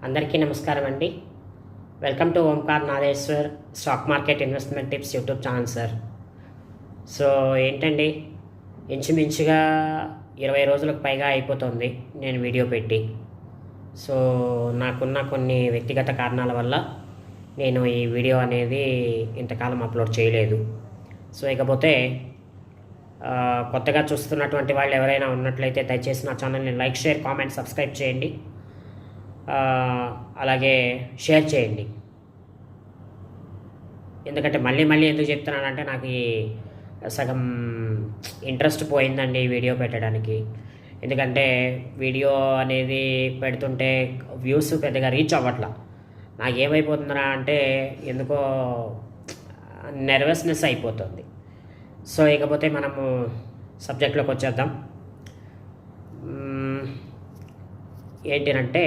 అందరికీ నమస్కారం అండి. Welcome to Omkar Nageshwar stock market investment tips YouTube channel sir. So ఏంటండి, ఇంచుమించుగా 20 రోజులకు పైగా అయిపోతుంది నేను వీడియో పెట్టి. సో నాకున్న కొన్ని వ్యక్తిగత కారణాల వల్ల నేను ఈ వీడియో అనేది ఇంతకాలం అప్లోడ్ చేయలేదు. సో ఇకపోతే కొత్తగా చూస్తున్నటువంటి వాళ్ళు ఎవరైనా ఉన్నట్లయితే దయచేసి నా ఛానల్ని లైక్, షేర్, కామెంట్, సబ్స్క్రైబ్ చేయండి. అలాగే షేర్ చేయండి. ఎందుకంటే మళ్ళీ ఎందుకు చెప్తున్నానంటే నాకు ఈ సగం ఇంట్రెస్ట్ పోయిందండి ఈ వీడియో పెట్టడానికి. ఎందుకంటే వీడియో అనేది పెడుతుంటే వ్యూస్ పెద్దగా రీచ్ అవ్వట్లా. నాకు ఏమైపోతుందా అంటే ఎందుకో నెర్వస్నెస్ అయిపోతుంది. సో ఇకపోతే మనము సబ్జెక్ట్లోకి వచ్చేద్దాం. ఏంటంటే